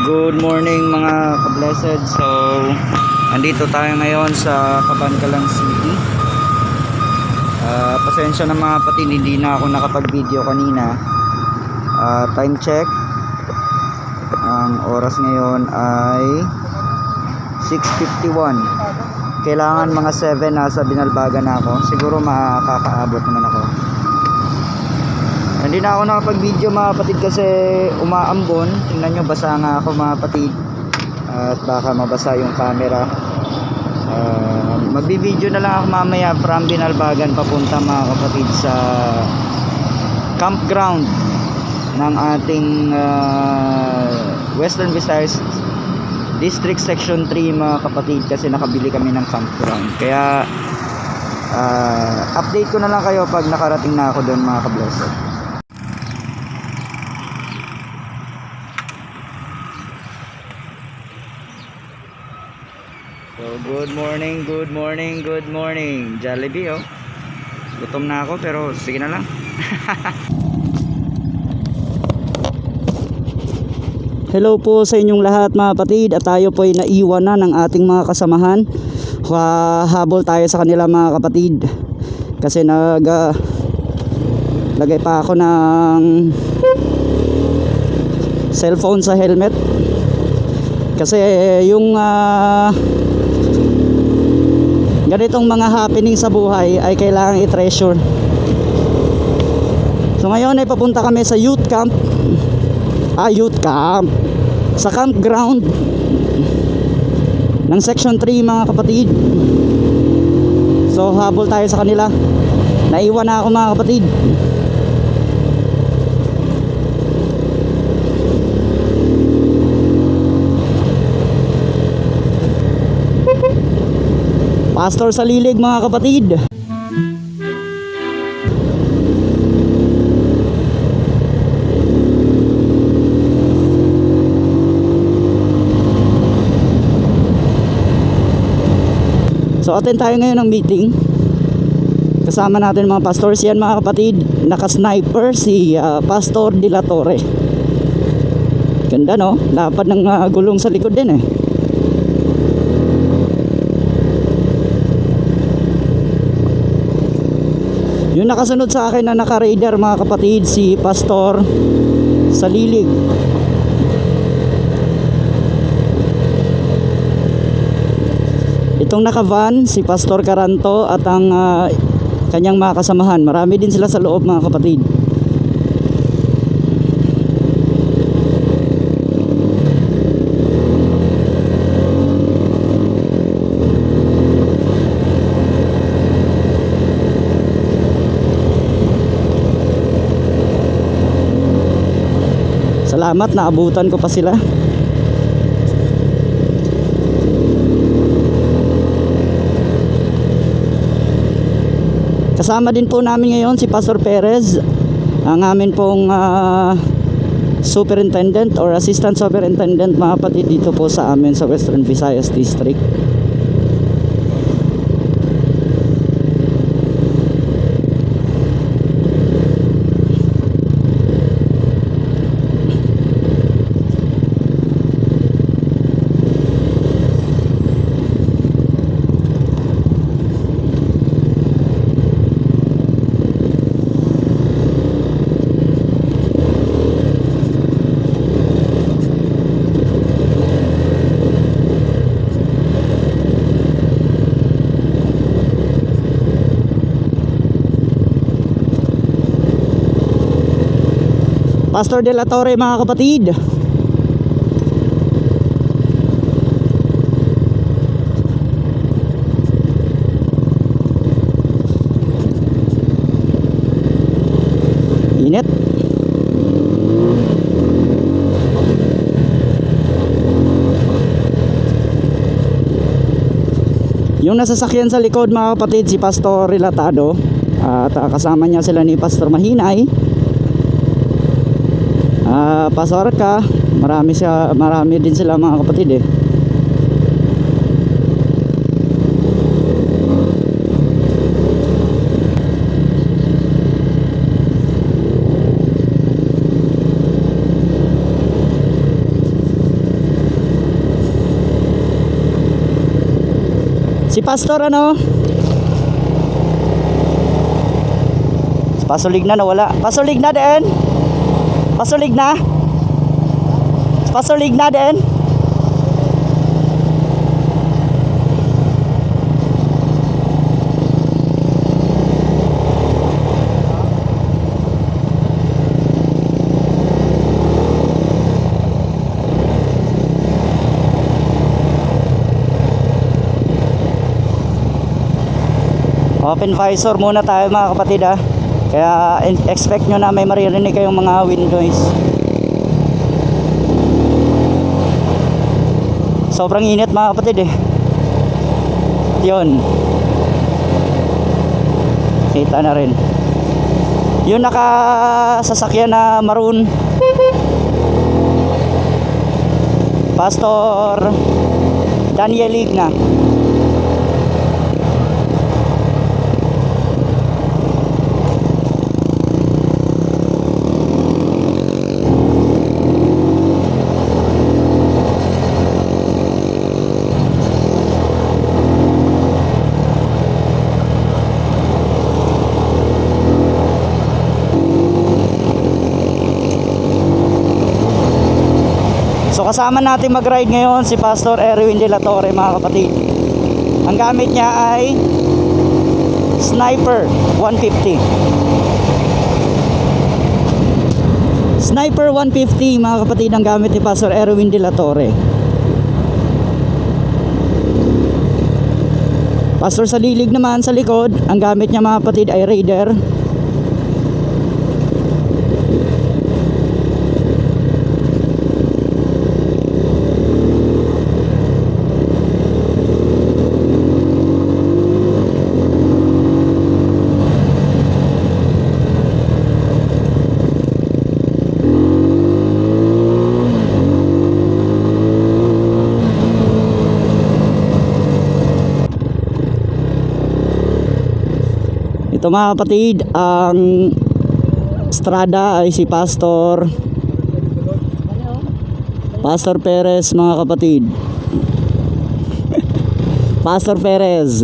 Good morning mga ka-blessed. So, andito tayo ngayon sa Cabancalan City. Pasensya na mga kapatid, hindi na ako nakapag-video kanina. Time check. Ang oras ngayon ay 6:51. Kailangan mga 7 nasa Binalbagan na ako. Siguro makakaabot naman ako. Hindi na ako nakapag-video mga kapatid kasi umaambon. Tingnan nyo, basa nga ako mga kapatid. At baka mabasa yung camera. Magbi-video na lang ako mamaya from Binalbagan papunta mga kapatid sa campground ng ating Western Visayas District Section 3 mga kapatid, kasi nakabili kami ng campground. Kaya update ko na lang kayo pag nakarating na ako doon mga ka-blessed. So, good morning. Jollibee, oh. Gutom na ako pero sige na lang. Hello po sa inyong lahat mga kapatid, at tayo po ay naiwan na ng ating mga kasamahan. Habol tayo sa kanila mga kapatid kasi lagay pa ako ng cellphone sa helmet kasi yung ganitong mga happening sa buhay ay kailangan i-treasure. So ngayon ay papunta kami sa youth camp sa campground ng Section 3 mga kapatid. So habol tayo sa kanila. Naiwan na ako mga kapatid. Pastor sa lilig mga kapatid. So attend tayo ngayon ng meeting. Kasama natin mga pastors yan mga kapatid. Naka-sniper si Pastor De La Torre. Ganda no? Lapad ng gulong sa likod din eh. Yung nakasunod sa akin na naka-radar mga kapatid, si Pastor sa lilig. Itong naka-van, si Pastor Caranto at ang kanyang mga kasamahan. Marami din sila sa loob mga kapatid. Salamat, naabutan ko pa sila. Kasama din po namin ngayon si Pastor Perez, ang amin pong superintendent or assistant superintendent mga kapatid dito po sa amin sa Western Visayas District. Pastor De La Torre mga kapatid. Init. Yung nasasakyan sa likod mga kapatid, si Pastor Relatado, at kasama niya sila ni Pastor Mahinay. Pastor ka, marami din sila mga kapatid eh. Pastor ano? Pastor Ligna nawala. Pastor Ligna din. Pastor Ligna. Pastor Ligna din. Open visor muna tayo mga kapatid ha. Kaya expect nyo na may maririnig kayong mga wind noise. Sobrang init mga kapatid eh. Yun. Kita na rin. Yung nakasasakyan na maroon. Pastor Daniel Ligna. So kasama natin mag-ride ngayon si Pastor Erwin de la Torre mga kapatid. Ang gamit niya ay Sniper 150. Sniper 150 mga kapatid ang gamit ni Pastor Erwin de la Torre. Pastor sa lilig naman sa likod, ang gamit niya mga kapatid ay Raider. Ito mga kapatid, ang Strada ay si Pastor Perez mga kapatid. Pastor Perez.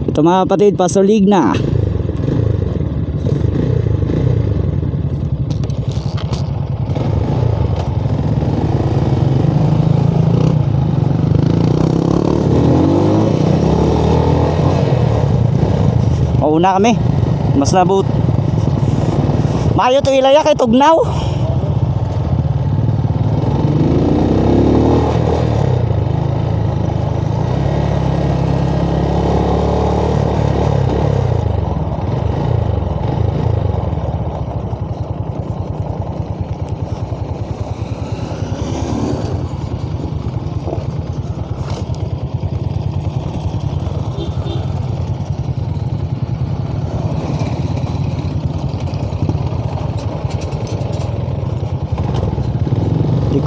Ito mga kapatid, Pastor Ligna. Mauna kami. Mas nabut. Mayo to ilaya kay Tugnaw.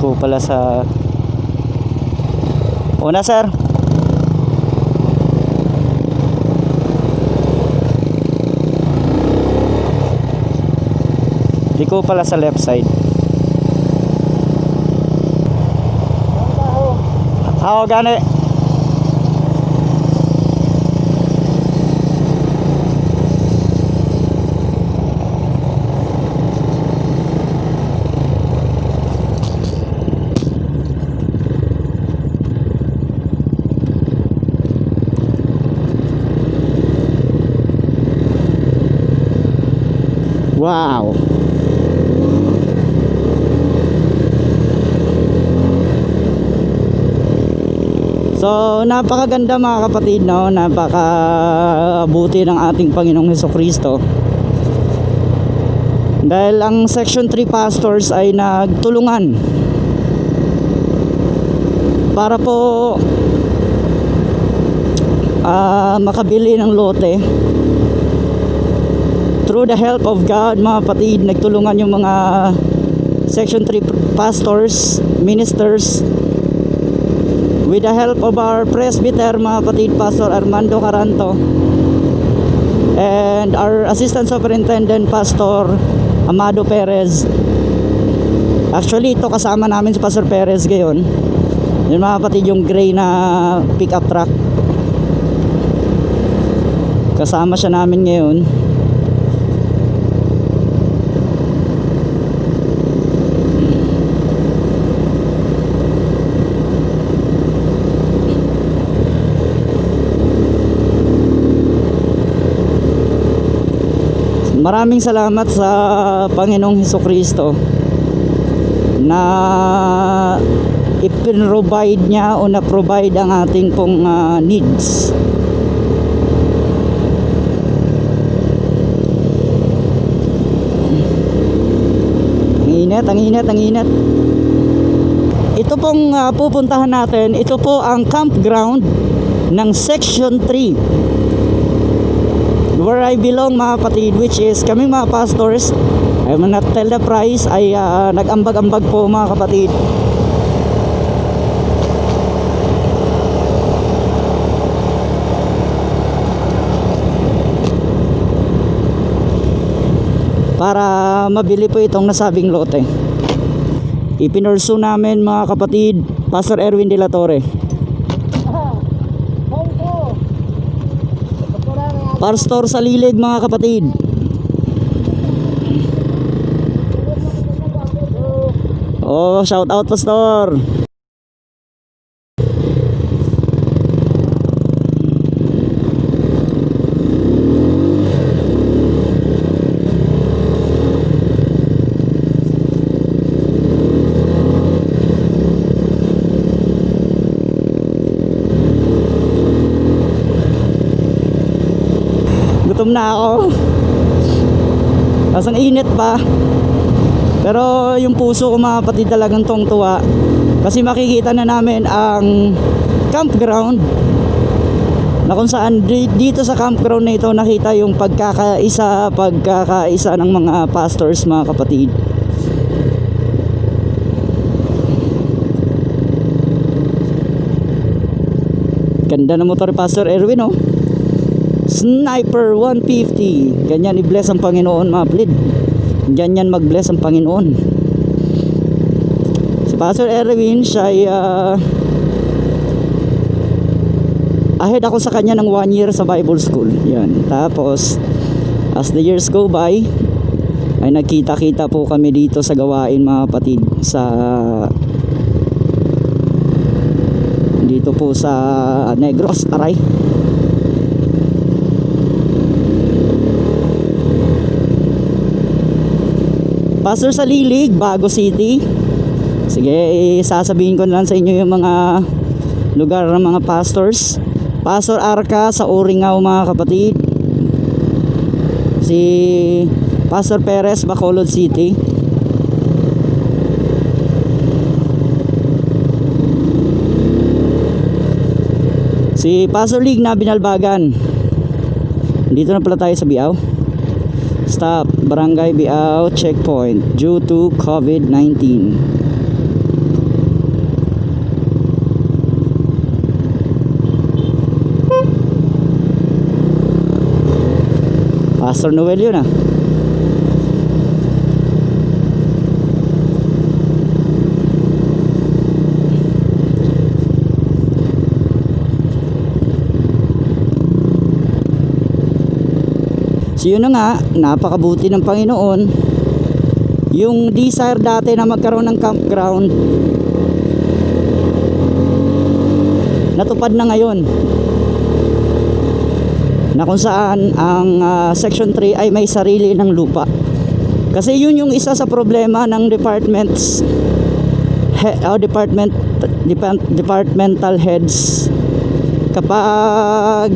Ko pala sa una sir. Di ko pala sa left side. How gani? Wow. So napakaganda mga kapatid, no? Napakabuti ng ating Panginoong Hesukristo. Dahil ang Section 3 pastors ay nagtulungan para po makabili ng lote. Through the help of God mga kapatid, nagtulungan yung mga Section 3 pastors, ministers, with the help of our presbyter mga kapatid, Pastor Armando Caranto, and our Assistant Superintendent Pastor Amado Perez. Actually ito kasama namin si Pastor Perez ngayon. Yun mga kapatid, yung gray na pickup truck. Kasama siya namin ngayon. Maraming salamat sa Panginoong Hesukristo na ipin-provide niya o na-provide ang ating pong needs. Ang init. Ito pong pupuntahan natin, ito po ang campground ng Section 3 where I belong mga kapatid, which is kami mga pastors. I will not tell the price, ay nag-ambag-ambag po mga kapatid. Para mabili po itong nasabing lote. Ipinursu namin mga kapatid, Pastor Erwin de la Torre. Pastor sa Lilig mga kapatid. Oh, shout out Pastor. Gutom na ako. Kasang init pa. Pero yung puso ko mga kapatid talagang tuwa. Kasi makikita na namin ang campground na kung saan dito sa campground na ito nakita yung pagkakaisa ng mga pastors mga kapatid. Ganda na motor Pastor Erwin, oh. Sniper 150. Ganyan i-bless ang Panginoon mga kapatid. Ganyan mag-bless ang Panginoon. Si Pastor Erwin siya ay ahead ako sa kanya ng 1 year sa Bible School. Yan. Tapos as the years go by ay nagkita-kita po kami dito sa gawain mga kapatid, sa dito po sa Negros, Aray. Pastor sa Lilig, Bago City. Sige, sasabihin ko na lang sa inyo yung mga lugar ng mga pastors. Pastor Arca sa Uringao mga kapatid. Si Pastor Perez, Bacolod City. Si Pastor Lig na Binalbagan. Dito na pala tayo sa Biao. Stop, Barangay Biao checkpoint due to COVID-19. Pastor Noel yun ah. So yun na nga, napakabuti ng Panginoon. Yung desire dati na magkaroon ng campground, natupad na ngayon. Na kung saan ang Section 3 ay may sarili ng lupa. Kasi yun yung isa sa problema ng departmental heads kapag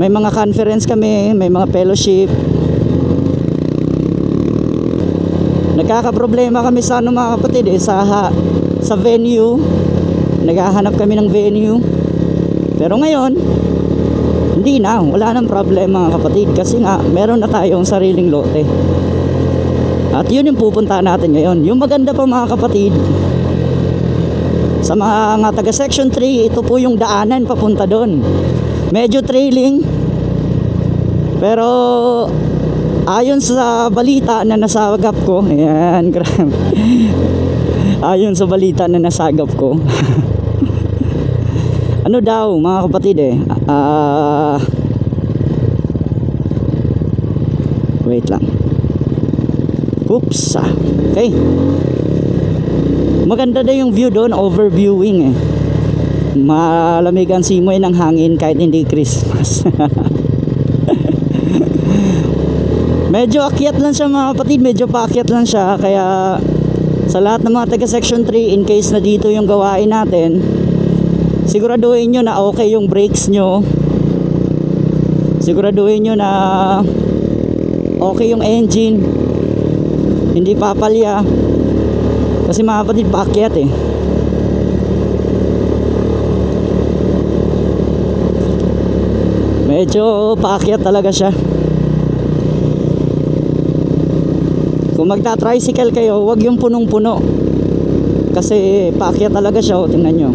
may mga conference kami, may mga fellowship, nagkakaproblema kami sa mga kapatid sa venue. Naghahanap kami ng venue. Pero ngayon hindi na, wala nang problema mga kapatid, kasi nga meron na tayong sariling lote. At yun yung pupuntahan natin ngayon. Yung maganda pa mga kapatid, sa mga taga Section 3, ito po yung daanan papunta doon. Medyo trailing, pero ayon sa balita na nasagap ko, ayan, grabe. Ayon sa balita na nasagap ko. Ano daw mga kapatid wait lang. Oops. Okay. Maganda daw yung view doon, overviewing Malamig ang simoy ng hangin kahit hindi Christmas. Medyo akyat lang siya mga kapatid, medyo paakyat lang siya. Kaya sa lahat ng mga taga section 3, in case na dito yung gawain natin, siguraduhin nyo na okay yung brakes nyo, siguraduhin nyo na okay yung engine, hindi papalya, kasi mga kapatid paakyat medyo paakyat talaga siya. Kung magta-tricycle kayo, wag yung punong-puno, kasi paakyat talaga siya. Tingnan nyo.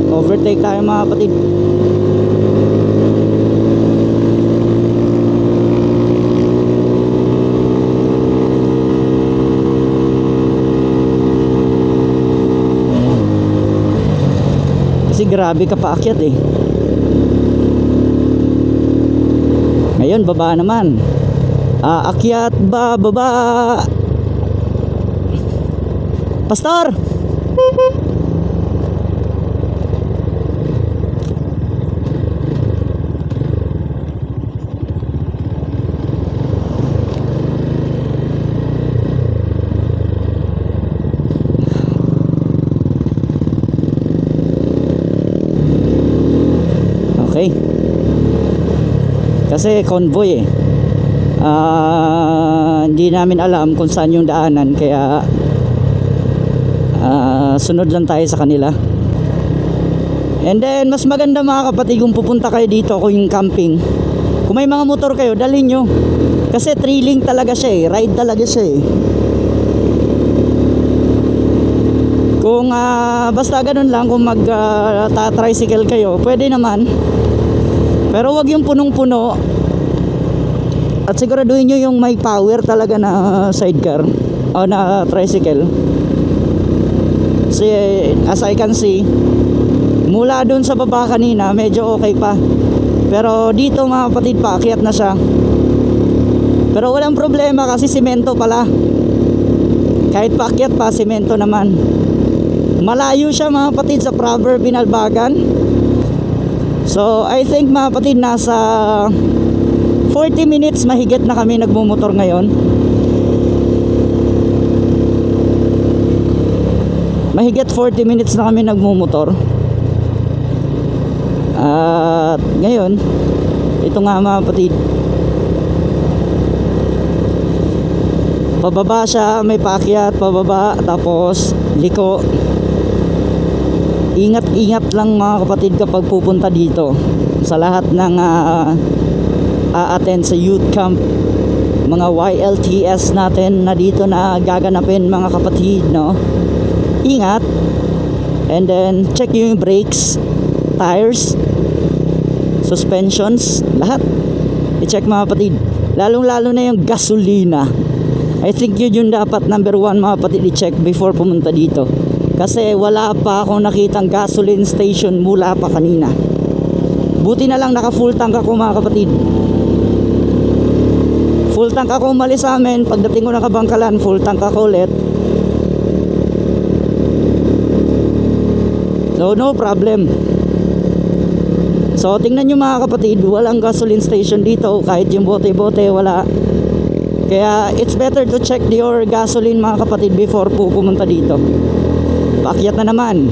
Overtake tayo mga kapatid. Kasi grabe ka paakyat Ngayon baba naman. Akyat baba. Pastor. Okay. Kasi convoy hindi namin alam kung saan yung daanan, kaya sunod lang tayo sa kanila. And then mas maganda mga kapatid kung pupunta kayo dito, kung yung camping, kung may mga motor kayo, dalhin nyo, kasi thrilling talaga siya ride talaga siya Kung basta ganun lang, kung tricycle kayo, pwede naman. Pero wag yung punong-puno. At siguraduhin nyo yung may power talaga na sidecar o na tricycle. Kasi as I can see, mula dun sa baba kanina medyo okay pa, pero dito mga kapatid paakyat na siya. Pero walang problema kasi simento pala. Kahit paakyat pa, simento naman. Malayo siya mga kapatid sa Proverb Binalbagan. So I think mga kapatid nasa 40 minutes mahigit na kami nagmumotor ngayon. Mahigit 40 minutes na kami nagmumotor. At ngayon, ito nga mga kapatid, pababa siya, may paakyat, pababa, tapos liko. Ingat-ingat lang mga kapatid kapag pupunta dito. Sa lahat ng attend sa youth camp, mga YLTS natin na dito na gaganapin mga kapatid, no? Ingat. And then check yung brakes, tires, suspensions, lahat i-check mga kapatid. Lalong lalo na yung gasolina. I think yun yung dapat number 1 mga kapatid i-check before pumunta dito. Kasi wala pa akong nakitang gasoline station mula pa kanina. Buti na lang naka full tank ako mga kapatid. Full tank ako umalis sa amin. Pagdating ko na Kabangkalan, full tank ako ulit. So no problem. So tingnan nyo mga kapatid, walang gasoline station dito. Kahit yung bote-bote wala. Kaya it's better to check your gasoline mga kapatid before po pumunta dito. Paakyat na naman.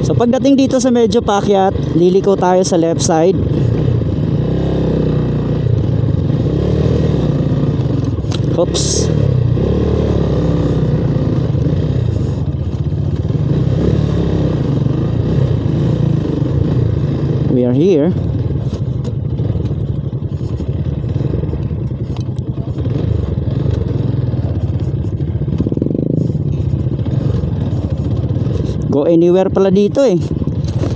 So pagdating dito sa medyo paakyat, liliko tayo sa left side. Oops. we are here. Go anywhere pala dito eh.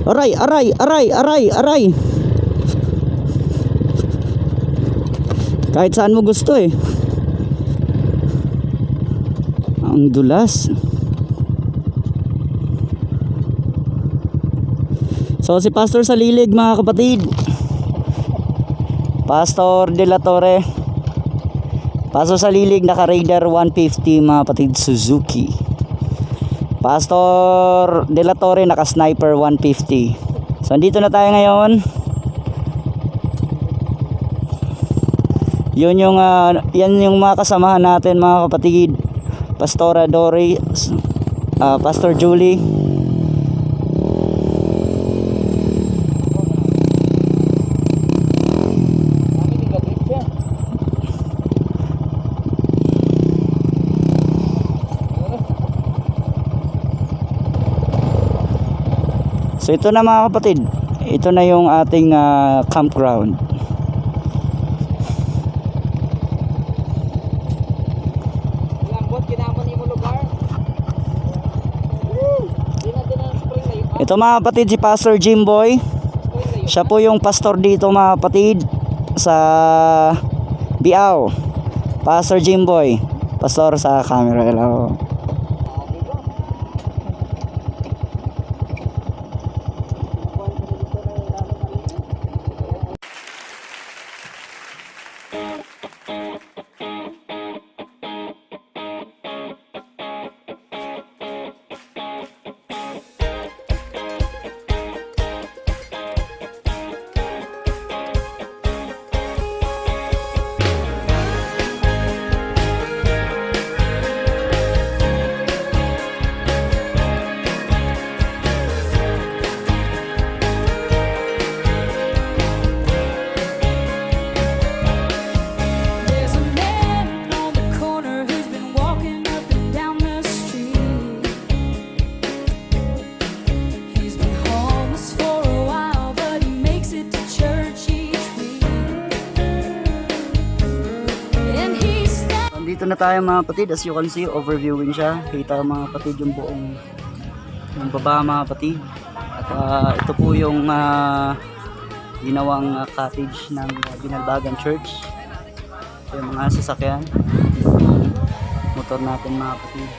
Aray, aray, aray, aray, aray. Kahit saan mo gusto eh. Ang dulas. So si Pastor sa lilig mga kapatid, Pastor De La Torre. Pastor sa lilig naka Raider 150 mga kapatid, Suzuki. Pastor De La Torre naka Sniper 150. So andito na tayo ngayon. Yan yung mga kasamahan natin mga kapatid. Pastora Doris, Pastor Julie. So ito na mga kapatid, ito na yung ating campground. Ito mga kapatid si Pastor Jimboy. Siya po yung pastor dito mga kapatid sa Biao. Pastor Jimboy, pastor sa camera. Hello. Dito na tayo mga kapatid, as you can see, overviewing siya. Kita mga kapatid yung buong yung baba mga kapatid. At ito po yung ginawang cottage ng Binalbagan Church. So, yung mga sasakyan, motor natin mga kapatid.